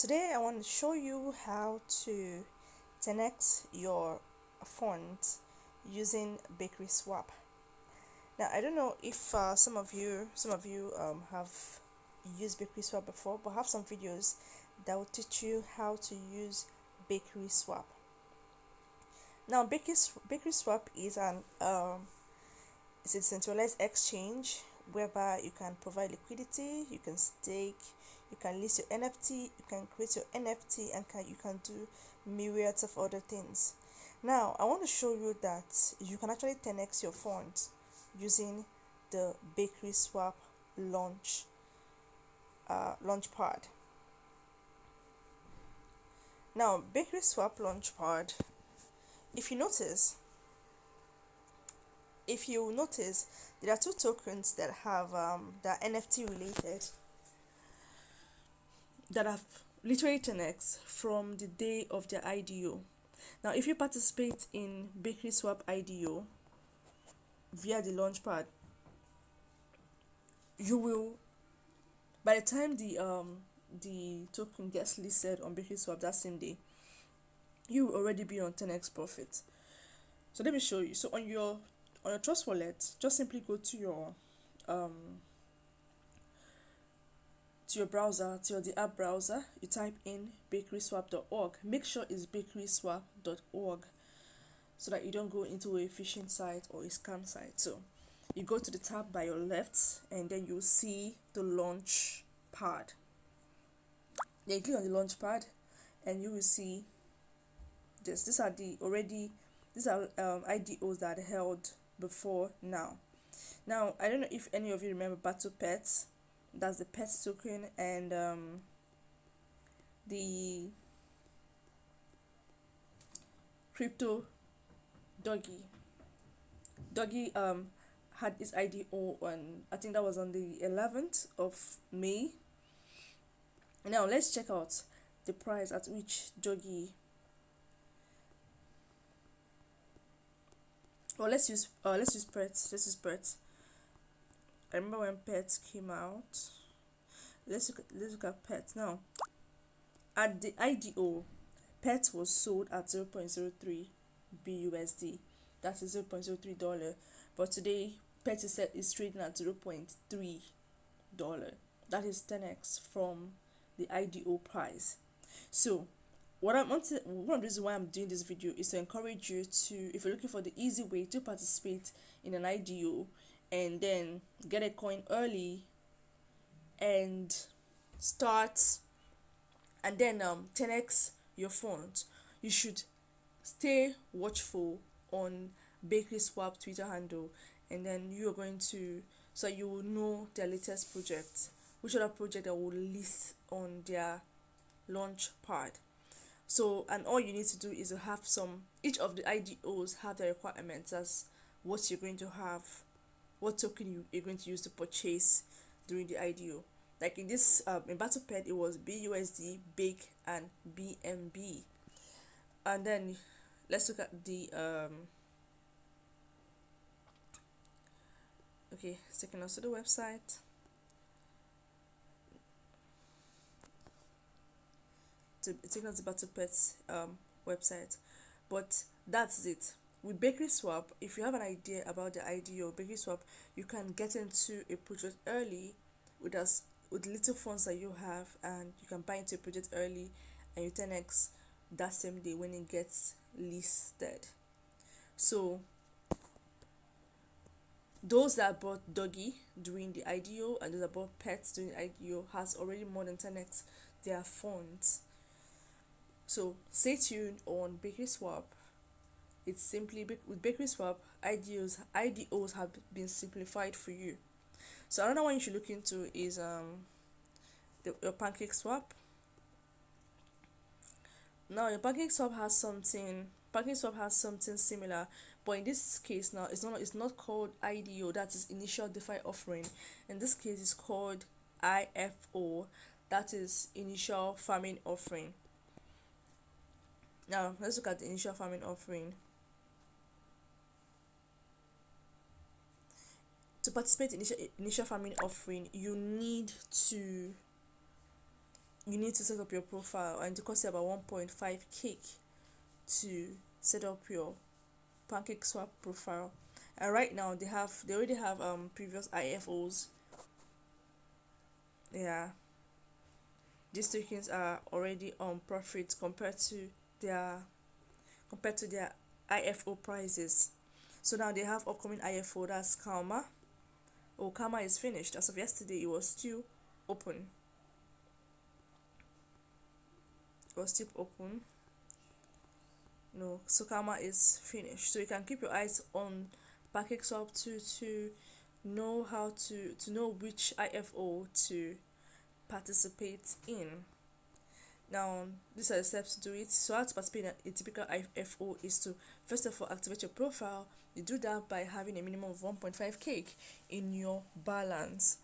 Today I want to show you how to 10x your funds using BakerySwap. Now I don't know if some of you have used BakerySwap before, but I have some videos that will teach you how to use BakerySwap. Now BakerySwap is it's a centralized exchange whereby you can provide liquidity, you can stake, you can list your NFT, you can create your NFT, and you can do myriads of other things. Now, I want to show you that you can actually 10x your funds using the BakerySwap launchpad. Now, BakerySwap launchpad, if you notice, there are two tokens that have that are NFT related that have literally 10x from the day of their IDO. Now, if you participate in BakerySwap IDO via the launchpad, you will, by the time the token gets listed on BakerySwap that same day, you will already be on 10x profit. So let me show you. So on your Trust wallet, just simply go to your browser, to the app browser. You type in bakeryswap.org. Make sure it's bakeryswap.org so that you don't go into a phishing site or a scam site. So you go to the tab by your left, and then you'll see the launch pad. Then you click on the launch pad, and you will see this. These are IDOs that are held before now. Now, I don't know if any of you remember Battle Pets. That's the pets token, and the crypto doggy had its IDO on, I think that was on the 11th of May. Now let's check out the price at which doggy, well, let's use pets. I remember when pets came out. Let's look at pets now. At the IDO, pets was sold at 0.03 BUSD. That is $0.03. But today, pet is trading at $0.3. That is 10x from the IDO price. So one of the reasons why I'm doing this video is to encourage you to, if you're looking for the easy way to participate in an IDO and then get a coin early and start, and then 10x your funds, you should stay watchful on BakerySwap Twitter handle, and then you are going to, so you will know their latest project, which other project that will list on their launch pad. So, and all you need to do is to have each of the IDOs have the requirements as what you're going to have, what token you're going to use to purchase during the IDO. Like in this, in Battle Pet, it was BUSD, Bake, and BNB. And then let's look at the okay, it's taking us to the website. It's taking us to Battle Pet's website, but that's it. With BakerySwap, if you have an idea about the IDO BakerySwap, you can get into a project early with little funds that you have, and you can buy into a project early, and you 10x that same day when it gets listed. So those that bought doggy during the IDO and those that bought pets during the IDO has already more than 10x their funds. So stay tuned on BakerySwap. It's simply with BakerySwap, IDOs have been simplified for you. So another one you should look into is your PancakeSwap. Now your PancakeSwap has something similar, but in this case now it's not called IDO, that is initial DeFi offering. In this case it's called IFO, that is initial farming offering. Now let's look at the initial farming offering. To participate in initial farming offering, you need to you need to set up your profile, and it costs you about 1.5 cake to set up your PancakeSwap profile. And right now they already have previous IFOs. Yeah, these tokens are already on profit their compared to their IFO prices. So now they have upcoming IFO, that's Karma. Oh, Karma is finished. As of yesterday, it was still open. It was still open. No, so Karma is finished. So you can keep your eyes on PancakeSwap to know how to know which IFO to participate in. Now, these are the steps to do it. So how to participate in a typical IFO is to first of all activate your profile. You do that by having a minimum of 1.5 cake in your balance,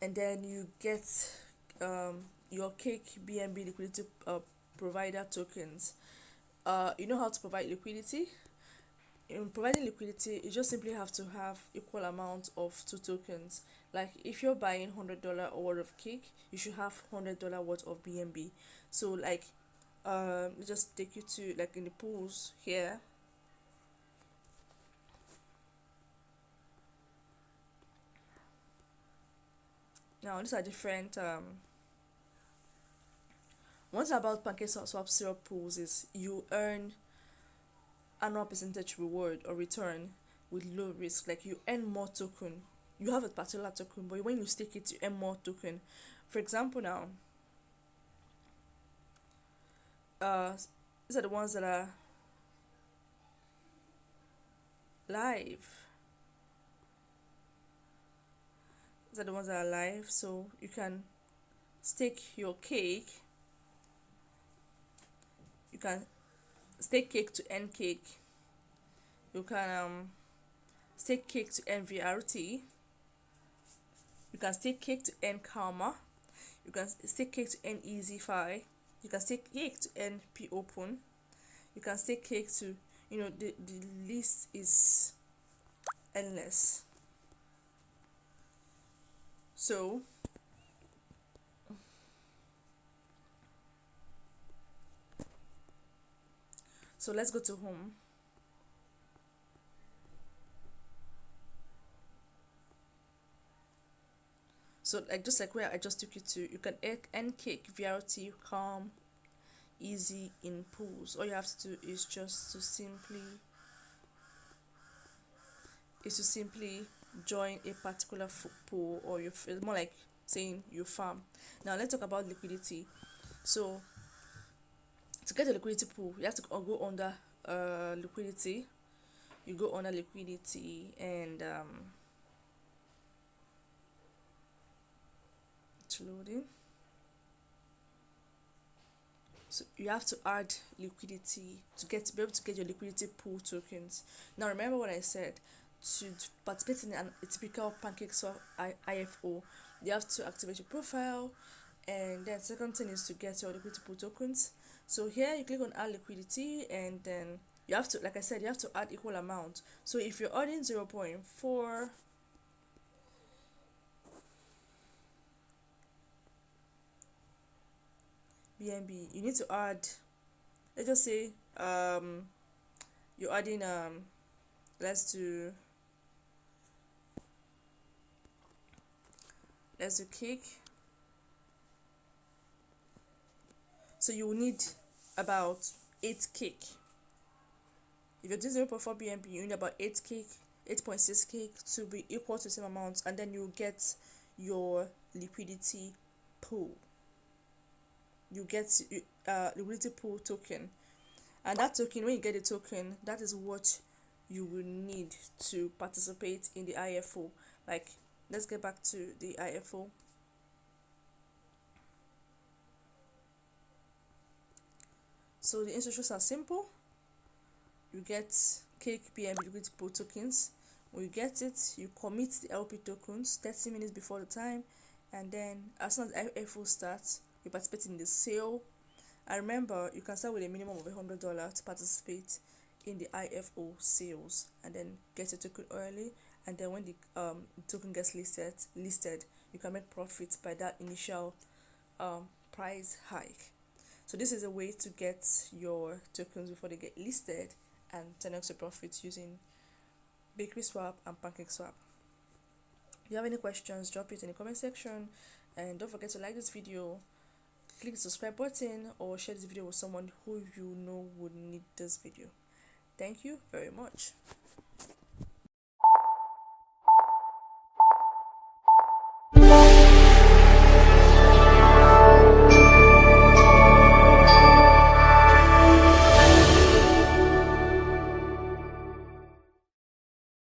and then you get your cake BNB liquidity provider tokens. You know how to provide liquidity. In providing liquidity, you just simply have to have equal amount of two tokens. Like if you're buying $100 worth of cake, you should have $100 worth of BNB. So like let's just take you to like in the pools here. Now these are different one thing about PancakeSwap syrup pools is you earn annual percentage reward or return with low risk. Like you earn more token. You have a particular token, but when you stake it, you earn more token. For example, now, these are the ones that are live. These are the ones that are live, so you can stake your cake. You can stake cake to earn cake. You can stake cake to earn VRT. You can stake cake to earn Karma. You can stake cake to earn EasyFi. You can stake cake to earn P Open. You can stake cake to, the list is endless. So let's go to home. So like just like where I just took you to, you can earn cake, VRT, Calm, Easy in pools. All you have to do is just to simply join a particular pool, or it's more like saying you farm. Now let's talk about liquidity. So to get a liquidity pool, you have to go under liquidity. You go under liquidity, and it's loading. So you have to add liquidity to be able to get your liquidity pool tokens. Now remember what I said. To participate in a typical PancakeSwap IFO, you have to activate your profile, and then second thing is to get your liquidity pool tokens. So here you click on add liquidity, and then you have to, like I said, you have to add equal amount. So if you're adding 0.4 BNB, you need to add, let's just say you're adding let's do cake. So you will need about 8 cake. If you're doing 0.4 BNB, you need about 8 cake, 8.6 cake to be equal to the same amount, and then you get your liquidity pool. You get liquidity pool token, and that token, when you get a token, that is what you will need to participate in the IFO. Like, let's get back to the IFO. So the instructions are simple. You get cake BNB liquidity pool tokens. When you get it, you commit the LP tokens 30 minutes before the time, and then as soon as IFO starts, you participate in the sale. And remember, you can start with a minimum of $100 to participate in the IFO sales, and then get your token early, and then when the token gets listed, you can make profit by that initial price hike. So this is a way to get your tokens before they get listed and 10x your profits using BakerySwap and PancakeSwap. If you have any questions, drop it in the comment section, and don't forget to like this video, click the subscribe button, or share this video with someone who you know would need this video. Thank you very much.